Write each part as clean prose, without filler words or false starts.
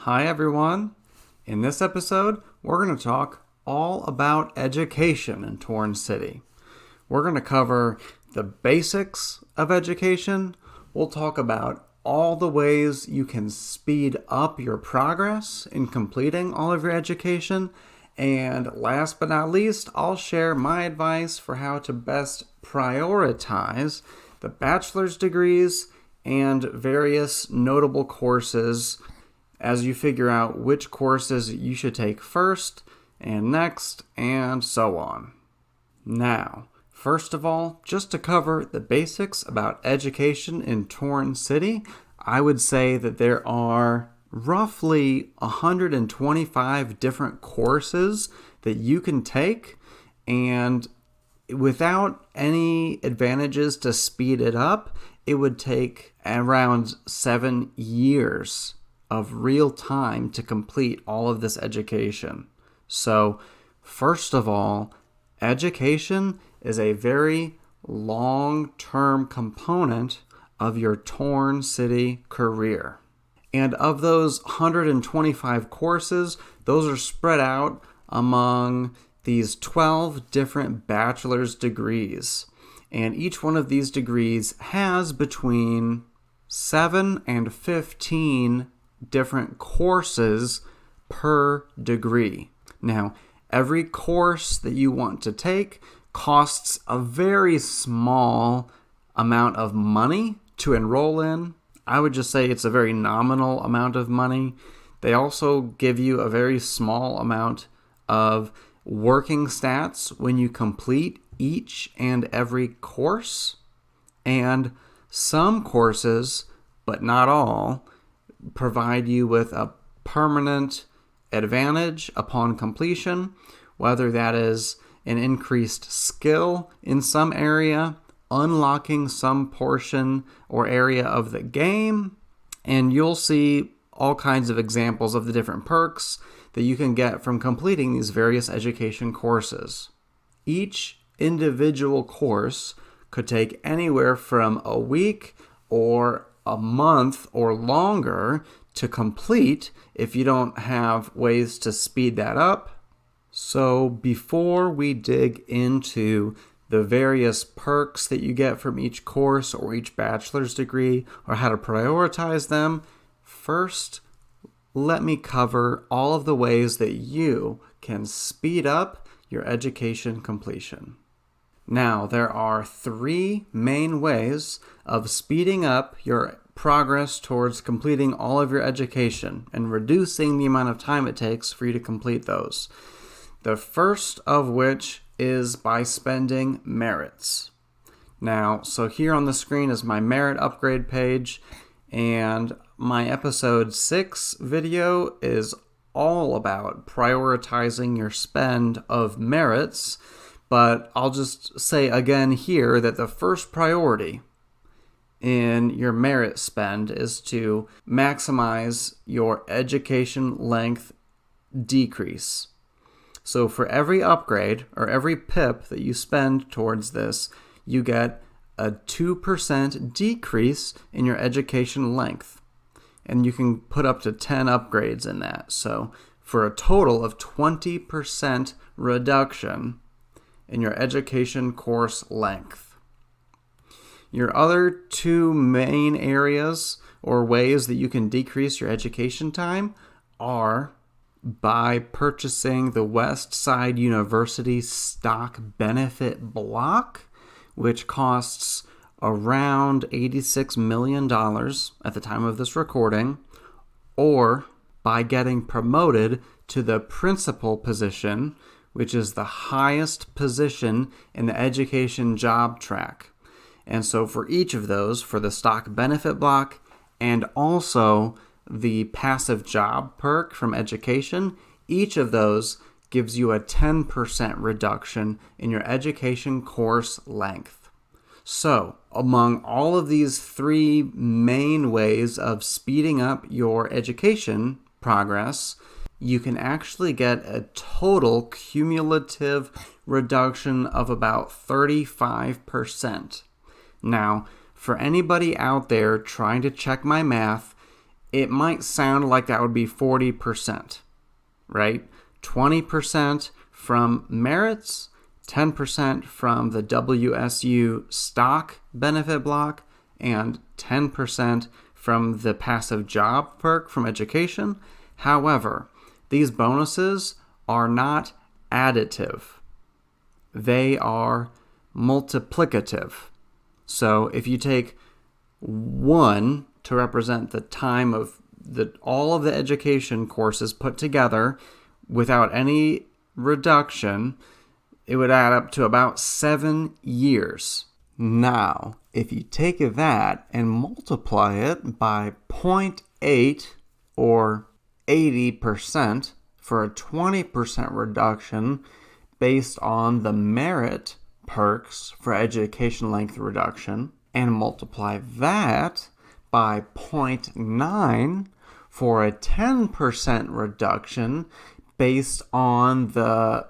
Hi everyone. In this episode, we're going to talk all about education in Torrance City. We're going to cover the basics of education. We'll talk about all the ways you can speed up your progress in completing all of your education. And last but not least, I'll share my advice for how to best prioritize the bachelor's degrees and various notable courses as you figure out which courses you should take first and next and so on. Now, first of all, just to cover the basics about education in Torrance City, I would say that there are roughly 125 different courses that you can take, and without any advantages to speed it up, it would take around 7 years of real time to complete all of this education. So, first of all, education is a very long-term component of your Torrance City career. And of those 125 courses, those are spread out among these 12 different bachelor's degrees. And each one of these degrees has between 7 and 15 different courses per degree. Now, every course that you want to take costs a very small amount of money to enroll in. I would just say it's a very nominal amount of money. They also give you a very small amount of working stats when you complete each and every course. And some courses, but not all, provide you with a permanent advantage upon completion, whether that is an increased skill in some area, unlocking some portion or area of the game, and you'll see all kinds of examples of the different perks that you can get from completing these various education courses. Each individual course could take anywhere from a week or a month or longer to complete if you don't have ways to speed that up. So before we dig into the various perks that you get from each course or each bachelor's degree or how to prioritize them, first, let me cover all of the ways that you can speed up your education completion. Now, there are 3 main ways of speeding up your progress towards completing all of your education and reducing the amount of time it takes for you to complete those. The first of which is by spending merits. Now, so here on the screen is my merit upgrade page, and my episode 6 video is all about prioritizing your spend of merits. But I'll just say again here that the first priority in your merit spend is to maximize your education length decrease. So for every upgrade or every pip that you spend towards this, you get a 2% decrease in your education length. And you can put up to 10 upgrades in that. So for a total of 20% reduction in your education course length. Your other 2 main areas or ways that you can decrease your education time are by purchasing the Westside University stock benefit block, which costs around $86 million at the time of this recording, or by getting promoted to the principal position, which is the highest position in the education job track. And so for each of those, for the stock benefit block and also the passive job perk from education, each of those gives you a 10% reduction in your education course length. So, among all of these 3 main ways of speeding up your education progress, you can actually get a total cumulative reduction of about 35%. Now, for anybody out there trying to check my math, it might sound like that would be 40%, right? 20% from merits, 10% from the WSU stock benefit block, and 10% from the passive job perk from education. However, these bonuses are not additive. They are multiplicative. So if you take 1 to represent the time of all of the education courses put together without any reduction, it would add up to about 7 years. Now, if you take that and multiply it by 0.8 or 80% for a 20% reduction based on the merit perks for education length reduction, and multiply that by 0.9 for a 10% reduction based on the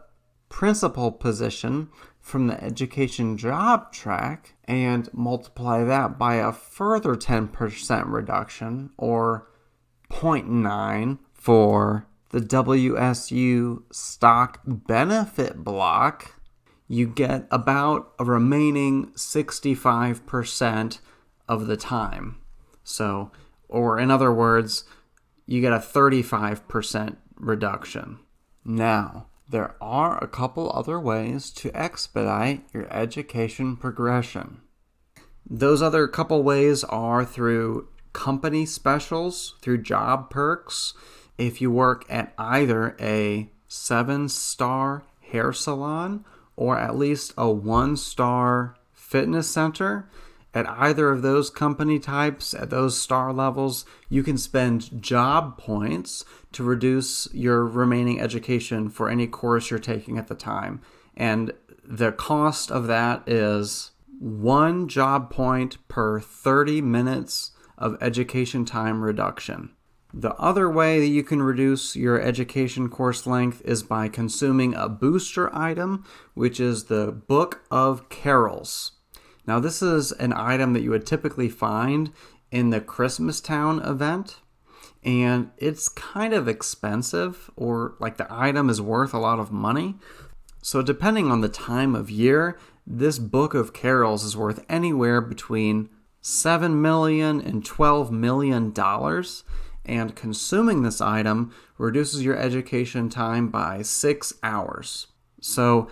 principal position from the education job track, and multiply that by a further 10% reduction, or 0.9 for the WSU stock benefit block, you get about a remaining 65% of the time. So, or in other words, you get a 35% reduction. Now, there are a couple other ways to expedite your education progression. Those other couple ways are through company specials, through job perks. If you work at either a 7-star hair salon or at least a 1-star fitness center, at either of those company types, at those star levels, you can spend job points to reduce your remaining education for any course you're taking at the time. And the cost of that is 1 job point per 30 minutes of education time reduction. The other way that you can reduce your education course length is by consuming a booster item, which is the Book of Carols. Now, this is an item that you would typically find in the Christmastown event, and it's kind of expensive, or like the item is worth a lot of money. So depending on the time of year, this Book of Carols is worth anywhere between $7 million and $12 million. And consuming this item reduces your education time by 6 hours. So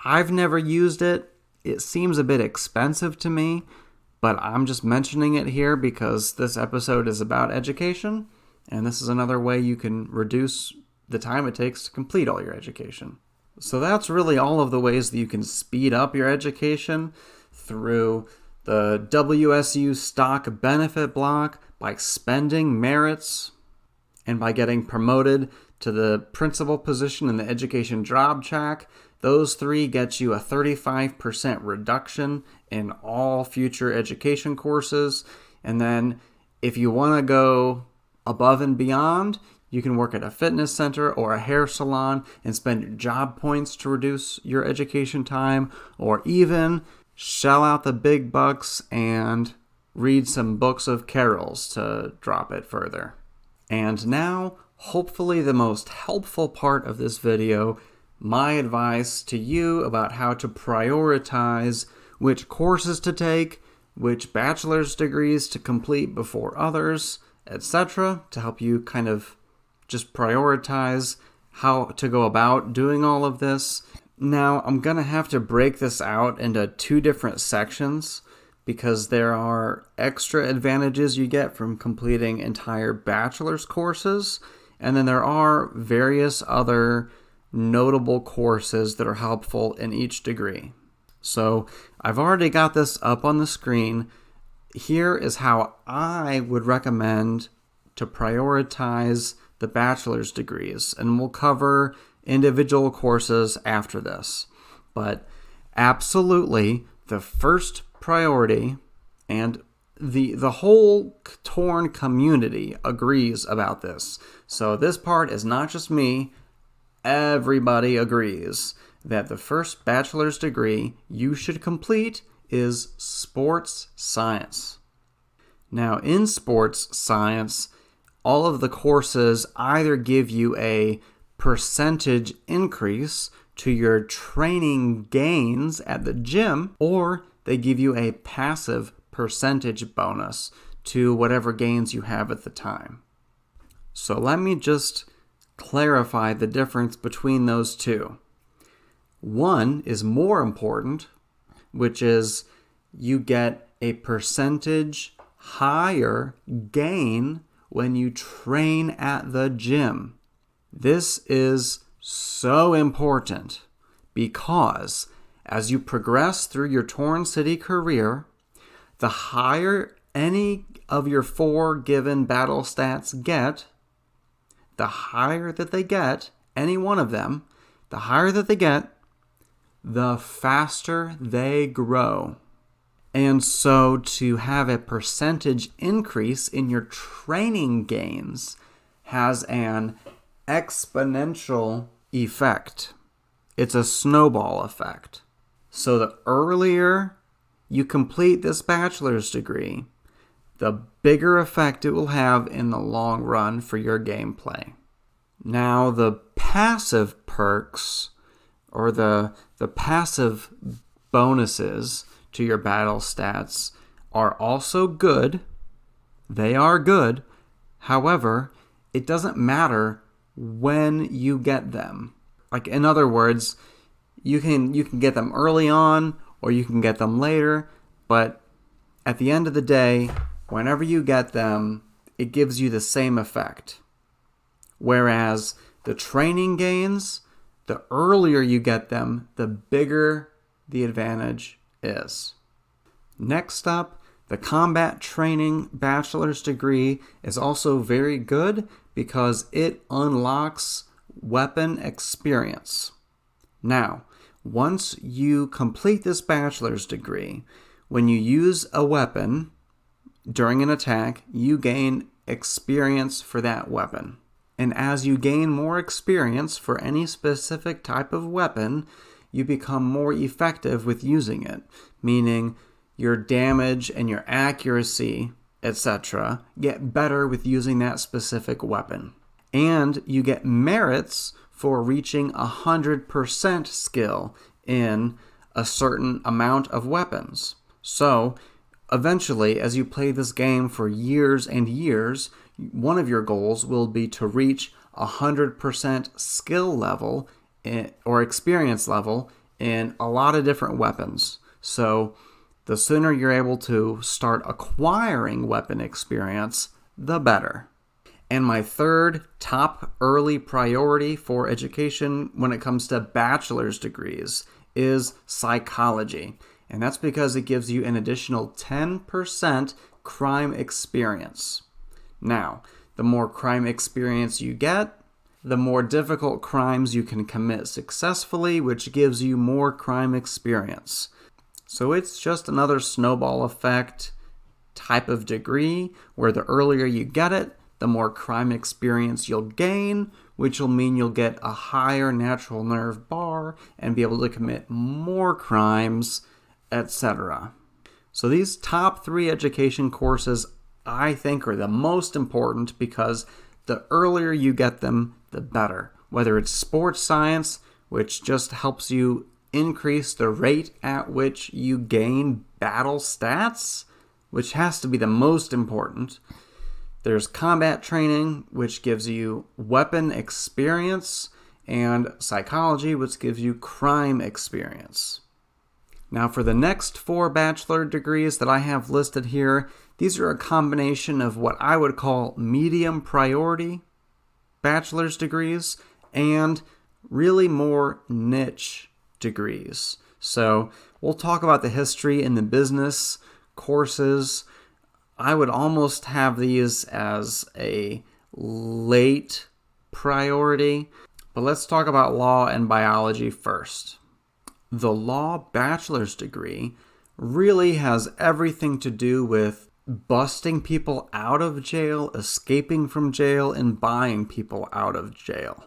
I've never used it. It seems a bit expensive to me, but I'm just mentioning it here because this episode is about education, and this is another way you can reduce the time it takes to complete all your education. So that's really all of the ways that you can speed up your education: through the WSU stock benefit block, by spending merits, and by getting promoted to the principal position in the education job track. Those 3 get you a 35% reduction in all future education courses. And then if you want to go above and beyond, you can work at a fitness center or a hair salon and spend job points to reduce your education time, or even shell out the big bucks and read some books of carols to drop it further. And now, hopefully the most helpful part of this video, my advice to you about how to prioritize which courses to take, which bachelor's degrees to complete before others, etc., to help you kind of just prioritize how to go about doing all of this. Now, I'm going to have to break this out into 2 different sections, because there are extra advantages you get from completing entire bachelor's courses, and then there are various other notable courses that are helpful in each degree. So I've already got this up on the screen. Here is how I would recommend to prioritize the bachelor's degrees, and we'll cover individual courses after this. But absolutely, the first priority, and the whole Torn community agrees about this. So this part is not just me. Everybody agrees that the first bachelor's degree you should complete is sports science. Now, in sports science, all of the courses either give you a percentage increase to your training gains at the gym, or they give you a passive percentage bonus to whatever gains you have at the time. So let me just clarify the difference between those two. One is more important, which is you get a percentage higher gain when you train at the gym. This is so important because as you progress through your Torn City career, the higher any of your 4 given battle stats get, the higher that they get, any one of them, the higher that they get, the faster they grow. And so to have a percentage increase in your training gains has an exponential effect. It's a snowball effect. So the earlier you complete this bachelor's degree, the bigger effect it will have in the long run for your gameplay. Now, the passive perks, or the passive bonuses to your battle stats, are also good. They are good. However, it doesn't matter when you get them. Like, in other words, you can get them early on or you can get them later, but at the end of the day, whenever you get them, it gives you the same effect. Whereas the training gains, the earlier you get them, the bigger the advantage is. Next up, the combat training bachelor's degree is also very good because it unlocks weapon experience. Now, once you complete this bachelor's degree, when you use a weapon during an attack, you gain experience for that weapon. And as you gain more experience for any specific type of weapon, you become more effective with using it, meaning your damage and your accuracy, etc., get better with using that specific weapon. And you get merits for reaching 100% skill in a certain amount of weapons. So, eventually, as you play this game for years and years, one of your goals will be to reach 100% skill level or experience level in a lot of different weapons. So, the sooner you're able to start acquiring weapon experience, the better. And my third top early priority for education when it comes to bachelor's degrees is psychology. And that's because it gives you an additional 10% crime experience. Now, the more crime experience you get, the more difficult crimes you can commit successfully, which gives you more crime experience. So it's just another snowball effect type of degree where the earlier you get it, the more crime experience you'll gain, which will mean you'll get a higher natural nerve bar and be able to commit more crimes, etc. So these top 3 education courses I think are the most important because the earlier you get them, the better. Whether it's sports science, which just helps you increase the rate at which you gain battle stats, which has to be the most important. There's combat training, which gives you weapon experience, and psychology, which gives you crime experience. Now, for the next 4 bachelor degrees that I have listed here, these are a combination of what I would call medium priority bachelor's degrees and really more niche degrees. So we'll talk about the history and the business courses. I would almost have these as a late priority, but let's talk about law and biology first. The law bachelor's degree really has everything to do with busting people out of jail, escaping from jail, and buying people out of jail.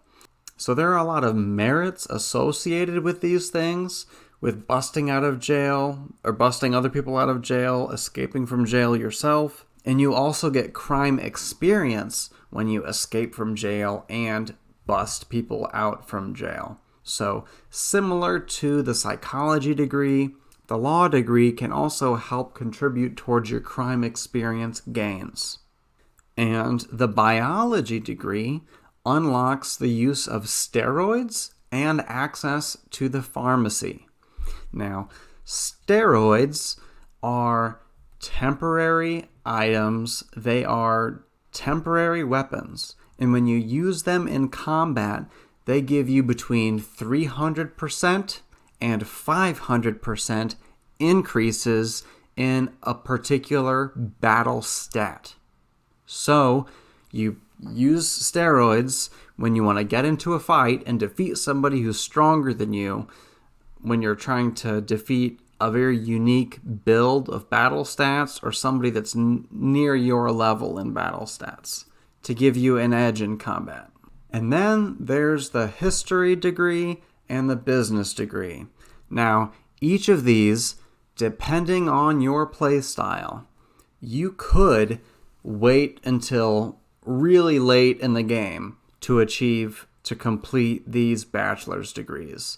So there are a lot of merits associated with these things, with busting out of jail, or busting other people out of jail, escaping from jail yourself. And you also get crime experience when you escape from jail and bust people out from jail. So similar to the psychology degree, the law degree can also help contribute towards your crime experience gains. And the biology degree unlocks the use of steroids and access to the pharmacy. Now, steroids are temporary items. They are temporary weapons. And when you use them in combat, they give you between 300% and 500% increases in a particular battle stat. So you use steroids when you want to get into a fight and defeat somebody who's stronger than you, when you're trying to defeat a very unique build of battle stats or somebody that's near your level in battle stats to give you an edge in combat. And then there's the history degree and the business degree. Now, each of these, depending on your play style, you could wait until really late in the game to complete these bachelor's degrees.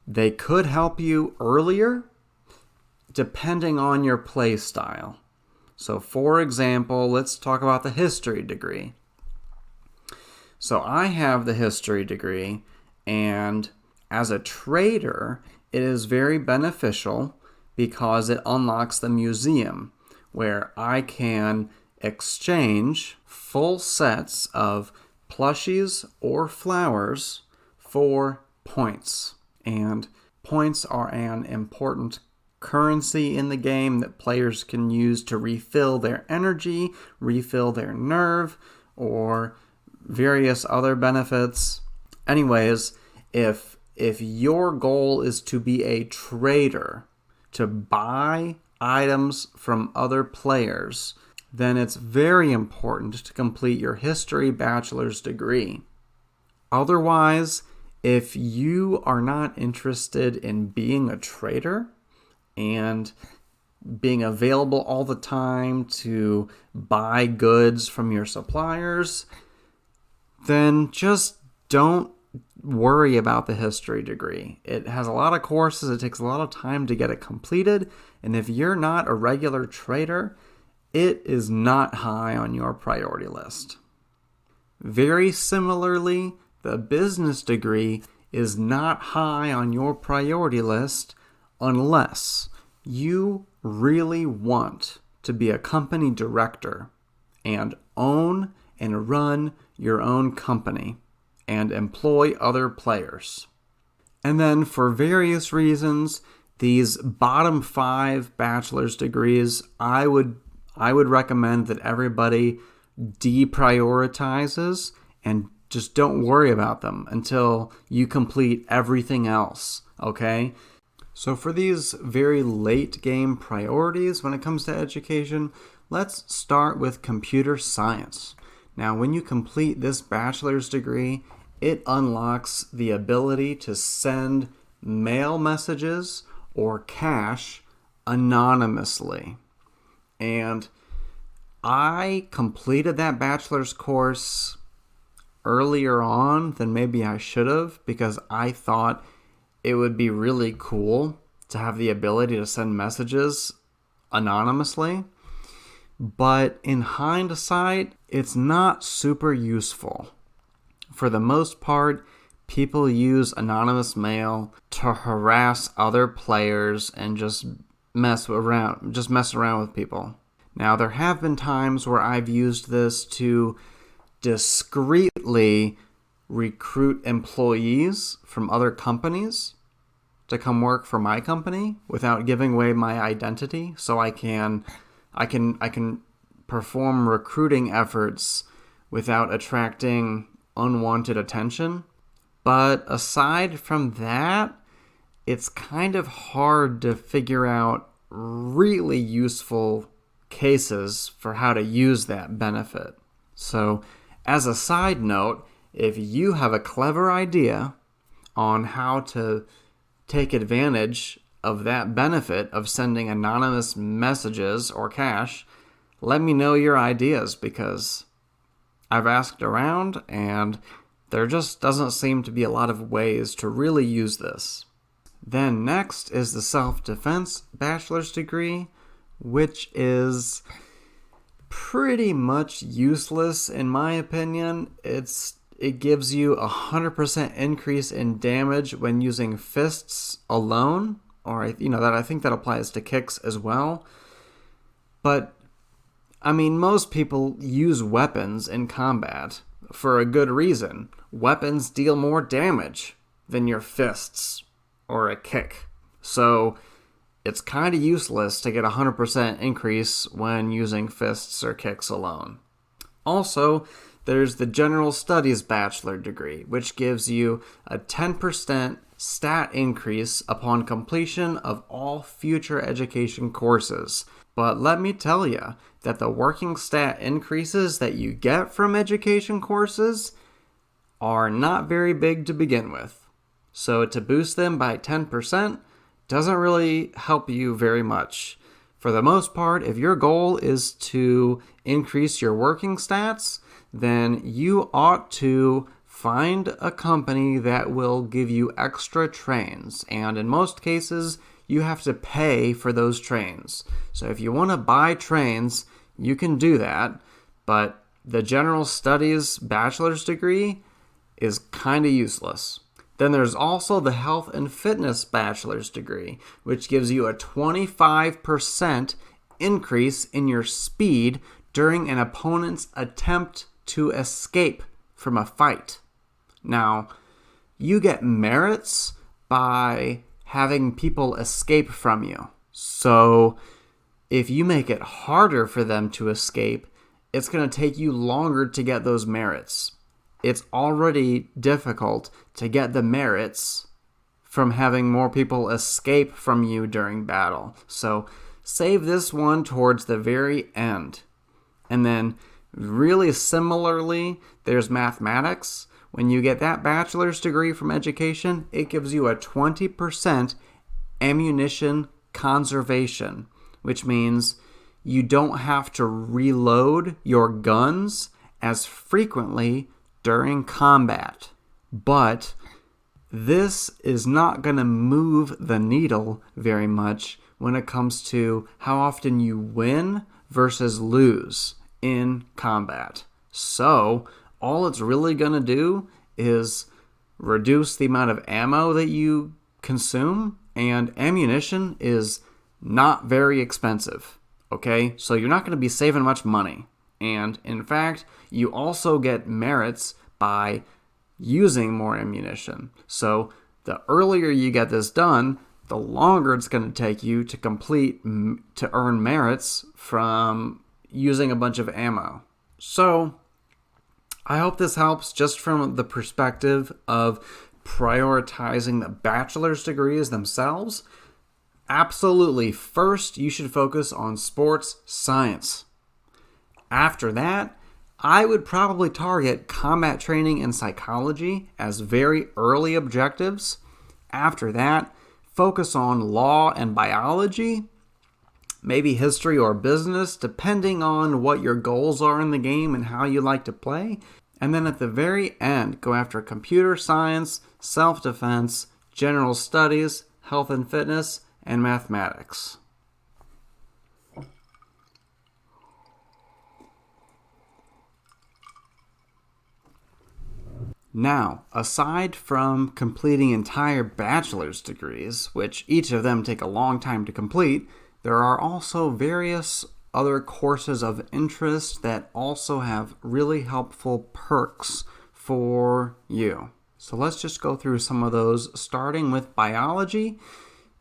They could help you earlier, depending on your play style. So, for example, let's talk about the history degree. So I have the history degree, and as a trader, it is very beneficial because it unlocks the museum, where I can exchange full sets of plushies or flowers for points. And points are an important currency in the game that players can use to refill their energy, refill their nerve, or various other benefits. Anyways, if your goal is to be a trader, to buy items from other players, then it's very important to complete your history bachelor's degree. Otherwise, if you are not interested in being a trader and being available all the time to buy goods from your suppliers, then just don't worry about the history degree. It has a lot of courses. It takes a lot of time to get it completed. And if you're not a regular trader, it is not high on your priority list. Very similarly, the business degree is not high on your priority list unless you really want to be a company director and own and run your own company and employ other players. And then for various reasons, these bottom 5 bachelor's degrees, I would recommend that everybody deprioritizes and just don't worry about them until you complete everything else, okay? So for these very late game priorities when it comes to education, let's start with computer science. Now, when you complete this bachelor's degree, it unlocks the ability to send mail messages or cash anonymously. And I completed that bachelor's course earlier on than maybe I should have, because I thought it would be really cool to have the ability to send messages anonymously. But in hindsight, it's not super useful. For the most part, people use anonymous mail to harass other players and just mess around with people. Now, there have been times where I've used this to discreetly recruit employees from other companies to come work for my company without giving away my identity, so I can perform recruiting efforts without attracting unwanted attention. But aside from that, it's kind of hard to figure out really useful cases for how to use that benefit. So, as a side note, if you have a clever idea on how to take advantage of that benefit of sending anonymous messages or cash, let me know your ideas, because I've asked around, and there just doesn't seem to be a lot of ways to really use this. Then next is the self-defense bachelor's degree, which is pretty much useless in my opinion. It gives you 100% increase in damage when using fists alone, or that I think that applies to kicks as well. But I mean, most people use weapons in combat for a good reason. Weapons deal more damage than your fists or a kick. So it's kind of useless to get a 100% increase when using fists or kicks alone. Also, there's the General Studies Bachelor degree, which gives you a 10% stat increase upon completion of all future education courses. But let me tell you that the working stat increases that you get from education courses are not very big to begin with. So to boost them by 10% doesn't really help you very much. For the most part, if your goal is to increase your working stats, then you ought to find a company that will give you extra trains. And in most cases, you have to pay for those trains. So if you want to buy trains, you can do that. But the General Studies bachelor's degree is kind of useless. Then there's also the Health and Fitness bachelor's degree, which gives you a 25% increase in your speed during an opponent's attempt to escape from a fight. Now, you get merits by having people escape from you. So if you make it harder for them to escape, it's going to take you longer to get those merits. It's already difficult to get the merits from having more people escape from you during battle. So save this one towards the very end. And then really similarly, there's mathematics. When you get that bachelor's degree from education, it gives you a 20% ammunition conservation, which means you don't have to reload your guns as frequently during combat. But this is not going to move the needle very much when it comes to how often you win versus lose in combat. So all it's really going to do is reduce the amount of ammo that you consume, and ammunition is not very expensive. Okay, so you're not going to be saving much money. And in fact, you also get merits by using more ammunition. So the earlier you get this done, the longer it's going to take you to earn merits from using a bunch of ammo. So I hope this helps just from the perspective of prioritizing the bachelor's degrees themselves. Absolutely, first you should focus on sports science. After that, I would probably target combat training and psychology as very early objectives. After that, focus on law and biology, maybe history or business, depending on what your goals are in the game and how you like to play. And then at the very end, go after computer science, self-defense, general studies, health and fitness, and mathematics. Now, aside from completing entire bachelor's degrees, which each of them take a long time to complete, there are also various other courses of interest that also have really helpful perks for you. So let's just go through some of those, starting with biology.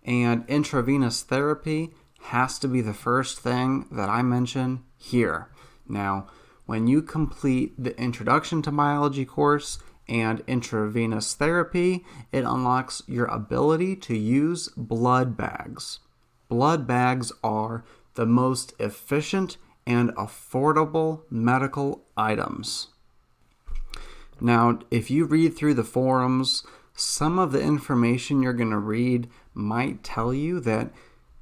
And intravenous therapy has to be the first thing that I mention here. Now, when you complete the Introduction to Biology course and intravenous therapy, it unlocks your ability to use blood bags. Blood bags are the most efficient and affordable medical items. Now, if you read through the forums, some of the information you're going to read might tell you that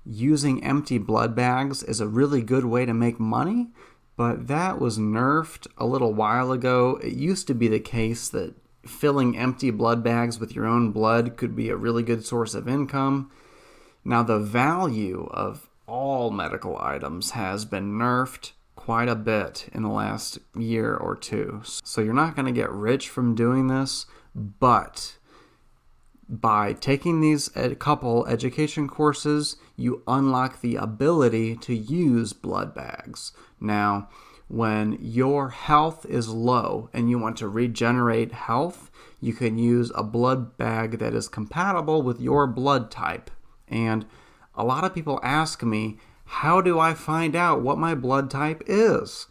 using empty blood bags is a really good way to make money, but that was nerfed a little while ago. It used to be the case that filling empty blood bags with your own blood could be a really good source of income. Now, the value of all medical items has been nerfed quite a bit in the last year or two. So you're not going to get rich from doing this, but by taking these couple education courses, you unlock the ability to use blood bags. Now, when your health is low and you want to regenerate health, you can use a blood bag that is compatible with your blood type. And a lot of people ask me, how do I find out what my blood type is?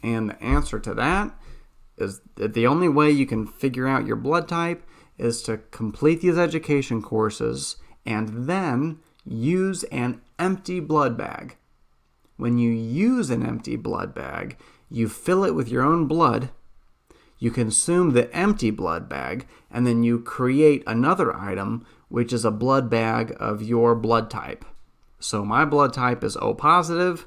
And the answer to that is that the only way you can figure out your blood type is to complete these education courses and then use an empty blood bag. When you use an empty blood bag, you fill it with your own blood, you consume the empty blood bag, and then you create another item, which is a blood bag of your blood type. So my blood type is O positive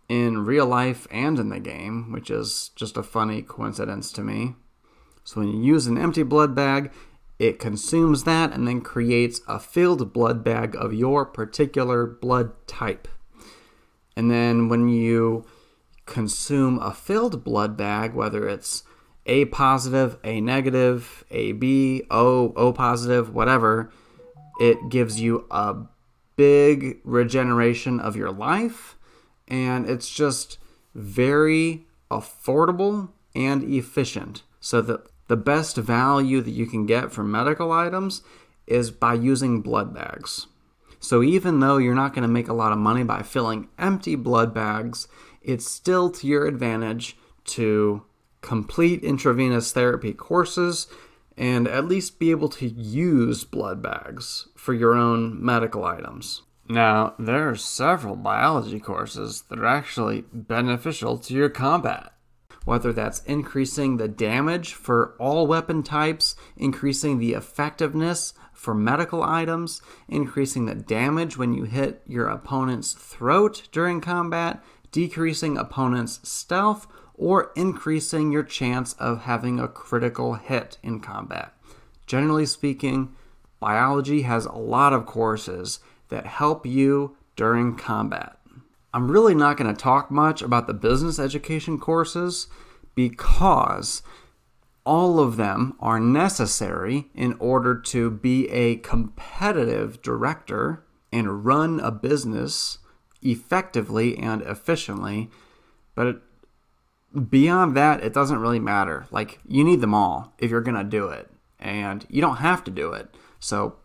in real life and in the game, which is just a funny coincidence to me. So when you use an empty blood bag, it consumes that and then creates a filled blood bag of your particular blood type. And then when you consume a filled blood bag, whether it's A positive, A negative, AB, O positive, whatever, it gives you a big regeneration of your life, and it's just very affordable and efficient. So the best value that you can get from medical items is by using blood bags. So even though you're not going to make a lot of money by filling empty blood bags, it's still to your advantage to complete intravenous therapy courses and at least be able to use blood bags for your own medical items. Now, there are several biology courses that are actually beneficial to your combat. Whether that's increasing the damage for all weapon types, increasing the effectiveness for medical items, increasing the damage when you hit your opponent's throat during combat, decreasing opponent's stealth, or increasing your chance of having a critical hit in combat. Generally speaking, biology has a lot of courses that help you during combat. I'm really not going to talk much about the business education courses because all of them are necessary in order to be a competitive director and run a business effectively and efficiently. But beyond that, it doesn't really matter. Like, you need them all if you're going to do it, and you don't have to do it. So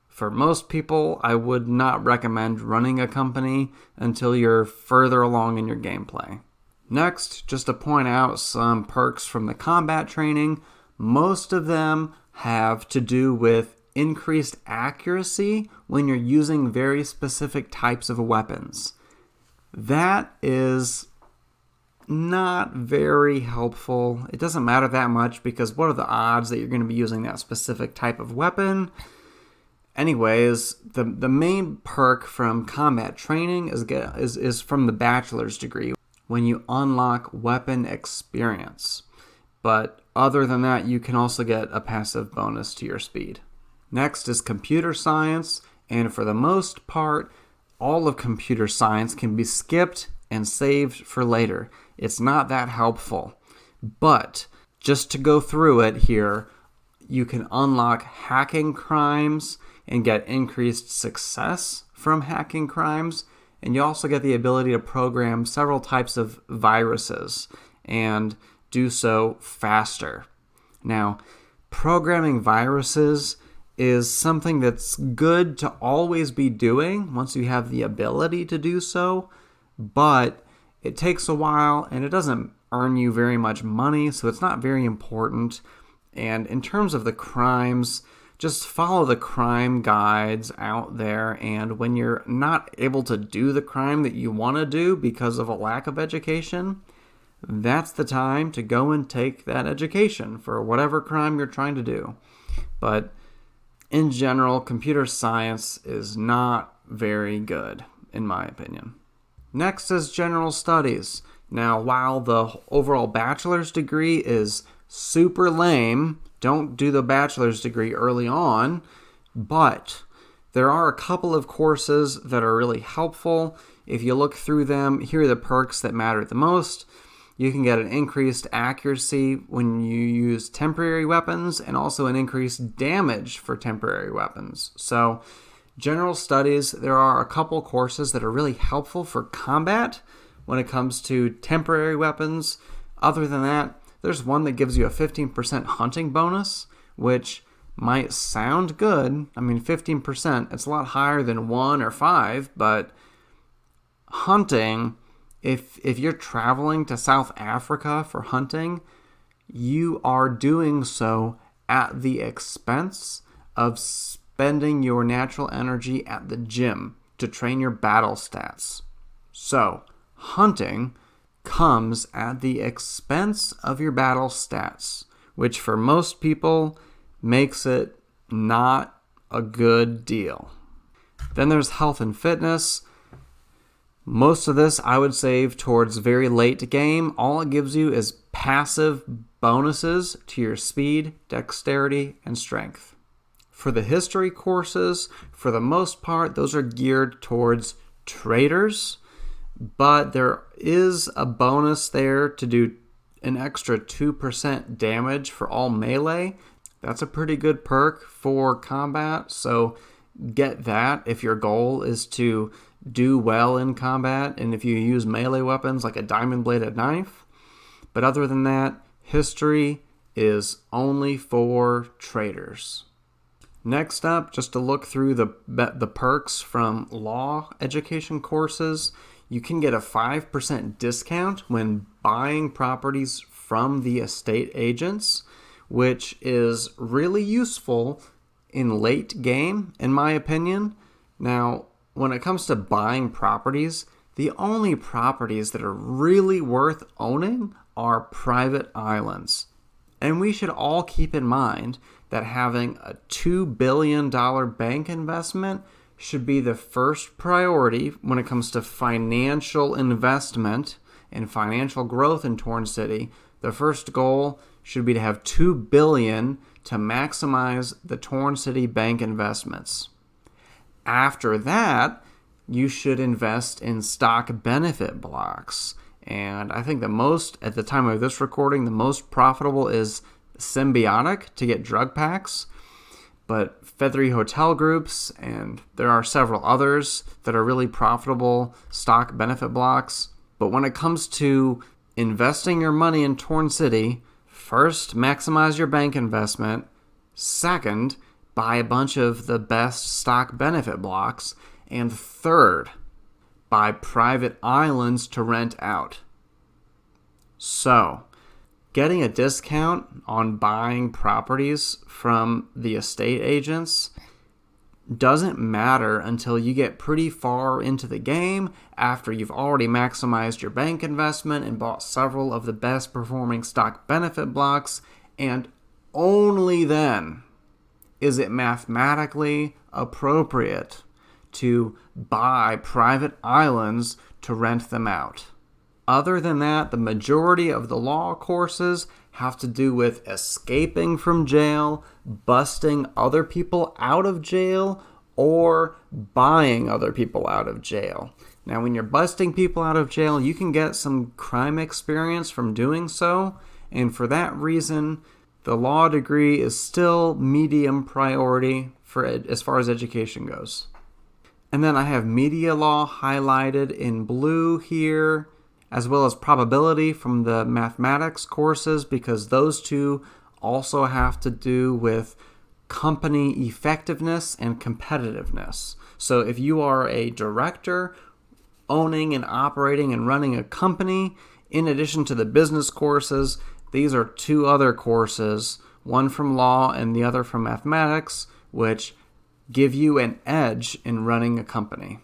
for most people, I would not recommend running a company until you're further along in your gameplay. Next, just to point out some perks from the combat training, most of them have to do with increased accuracy when you're using very specific types of weapons. That is not very helpful. It doesn't matter that much because what are the odds that you're going to be using that specific type of weapon? Anyways, the main perk from combat training is from the bachelor's degree when you unlock weapon experience. But other than that, you can also get a passive bonus to your speed. Next is computer science, and for the most part, all of computer science can be skipped and saved for later. It's not that helpful. But just to go through it here, you can unlock hacking crimes and get increased success from hacking crimes. And you also get the ability to program several types of viruses and do so faster. Now, programming viruses is something that's good to always be doing once you have the ability to do so, but it takes a while and it doesn't earn you very much money, so it's not very important. And in terms of the crimes, just follow the crime guides out there, and when you're not able to do the crime that you want to do because of a lack of education, that's the time to go and take that education for whatever crime you're trying to do. But in general, computer science is not very good, in my opinion. Next is general studies. Now, while the overall bachelor's degree is super lame, don't do the bachelor's degree early on, but there are a couple of courses that are really helpful. If you look through them, here are the perks that matter the most. You can get an increased accuracy when you use temporary weapons and also an increased damage for temporary weapons. So, general studies, there are a couple courses that are really helpful for combat when it comes to temporary weapons. Other than that, there's one that gives you a 15% hunting bonus, which might sound good. I mean, 15%, it's a lot higher than 1 or 5, but hunting, if you're traveling to South Africa for hunting, you are doing so at the expense of spending your natural energy at the gym to train your battle stats. So, hunting comes at the expense of your battle stats, which for most people makes it not a good deal. Then there's health and fitness. Most of this I would save towards very late game. All it gives you is passive bonuses to your speed, dexterity, and strength. For the history courses, for the most part, those are geared towards traders, but there is a bonus there to do an extra 2% damage for all melee. That's a pretty good perk for combat, so get that if your goal is to do well in combat and if you use melee weapons like a diamond-bladed knife. But other than that, history is only for traders. Next up, just to look through the perks from law education courses, you can get a 5% discount when buying properties from the estate agents, which is really useful in late game, in my opinion. Now, when it comes to buying properties, the only properties that are really worth owning are private islands. And we should all keep in mind that having a $2 billion bank investment should be the first priority when it comes to financial investment and financial growth in Torn City. The first goal should be to have $2 billion to maximize the Torn City bank investments. After that, you should invest in stock benefit blocks. And I think the most, at the time of this recording, the most profitable is Symbiotic to get drug packs. But Feathery Hotel Groups, and there are several others that are really profitable stock benefit blocks. But when it comes to investing your money in Torn City, first, maximize your bank investment. Second, buy a bunch of the best stock benefit blocks. And third, buy private islands to rent out. So, getting a discount on buying properties from the estate agents doesn't matter until you get pretty far into the game, after you've already maximized your bank investment and bought several of the best performing stock benefit blocks, and only then is it mathematically appropriate to buy private islands to rent them out. Other than that, the majority of the law courses have to do with escaping from jail, busting other people out of jail, or buying other people out of jail. Now, when you're busting people out of jail, you can get some crime experience from doing so, and for that reason, the law degree is still medium priority for as far as education goes. And then I have media law highlighted in blue here, as well as probability from the mathematics courses, because those two also have to do with company effectiveness and competitiveness. So if you are a director owning and operating and running a company, in addition to the business courses, these are two other courses, one from law and the other from mathematics, which give you an edge in running a company.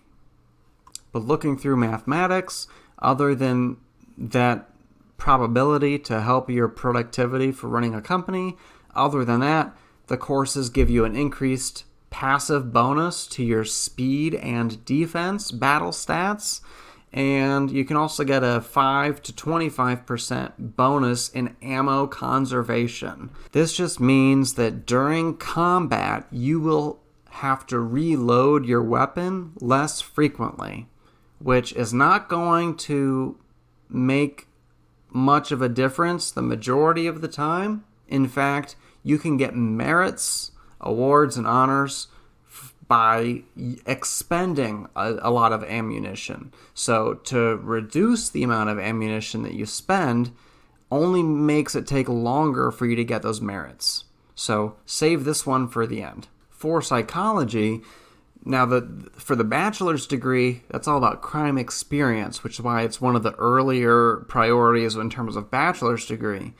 But looking through mathematics, other than that probability to help your productivity for running a company, other than that, the courses give you an increased passive bonus to your speed and defense battle stats. And you can also get a 5 to 25% bonus in ammo conservation. This just means that during combat, you will have to reload your weapon less frequently, which is not going to make much of a difference the majority of the time. In fact, you can get merits, awards, and honors by expending a lot of ammunition. So to reduce the amount of ammunition that you spend only makes it take longer for you to get those merits. So save this one for the end. For psychology, now for the bachelor's degree, that's all about crime experience, which is why it's one of the earlier priorities in terms of bachelor's degree.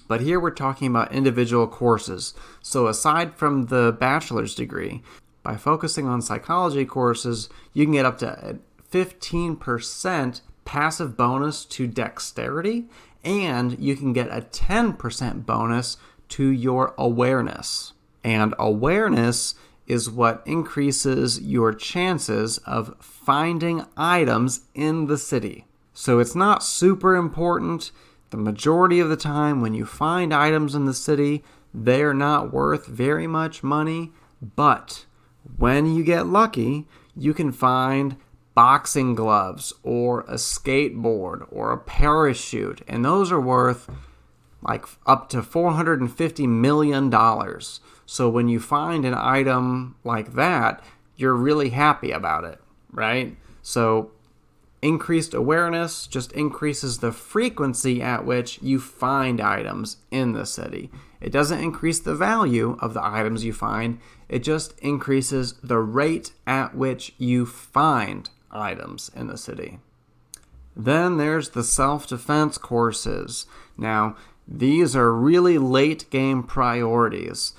But here we're talking about individual courses. So aside from the bachelor's degree, by focusing on psychology courses, you can get up to 15% passive bonus to dexterity, and you can get a 10% bonus to your awareness. And awareness is what increases your chances of finding items in the city. So it's not super important. The majority of the time when you find items in the city, they're not worth very much money, but when you get lucky, you can find boxing gloves or a skateboard or a parachute, and those are worth like up to $450 million. So when you find an item like that, you're really happy about it, right? So increased awareness just increases the frequency at which you find items in the city. It doesn't increase the value of the items you find. It just increases the rate at which you find items in the city. Then there's the self-defense courses. Now, these are really late game priorities.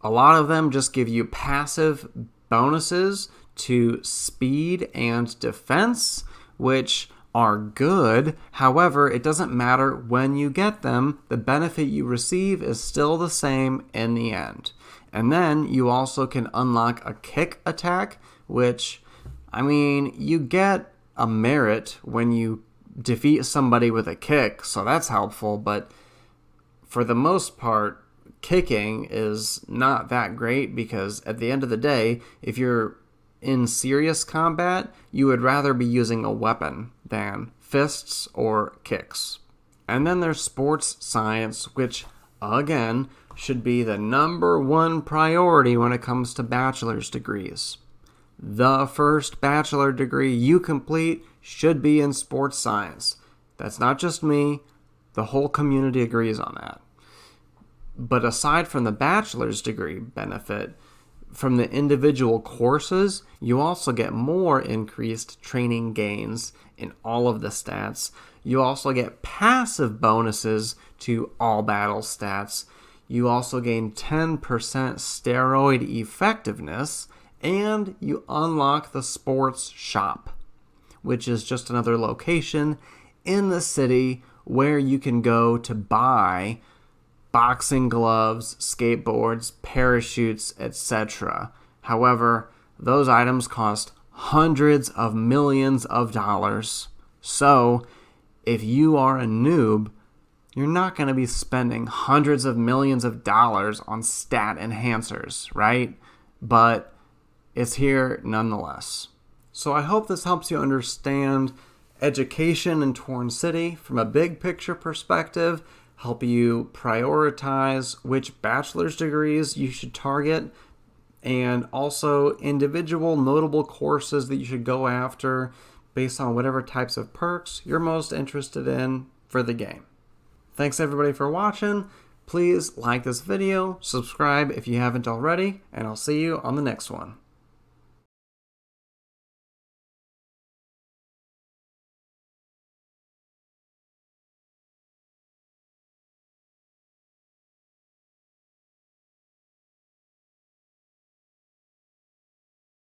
A lot of them just give you passive bonuses to speed and defense, which are good. However, it doesn't matter when you get them. The benefit you receive is still the same in the end. And then you also can unlock a kick attack, which, you get a merit when you defeat somebody with a kick, so that's helpful, but for the most part, kicking is not that great because at the end of the day, if you're in serious combat, you would rather be using a weapon than fists or kicks. And then there's sports science, which, again, should be the number one priority when it comes to bachelor's degrees. The first bachelor degree you complete should be in sports science. That's not just me. The whole community agrees on that. But aside from the bachelor's degree benefit, from the individual courses, you also get more increased training gains in all of the stats. You also get passive bonuses to all battle stats. You also gain 10% steroid effectiveness, and you unlock the sports shop, which is just another location in the city where you can go to buy boxing gloves, skateboards, parachutes, etc. However, those items cost hundreds of millions of dollars. So, if you are a noob, you're not going to be spending hundreds of millions of dollars on stat enhancers, right? But it's here nonetheless. So I hope this helps you understand education in Torn City from a big picture perspective, help you prioritize which bachelor's degrees you should target, and also individual notable courses that you should go after based on whatever types of perks you're most interested in for the game. Thanks everybody for watching. Please like this video, subscribe if you haven't already, and I'll see you on the next one.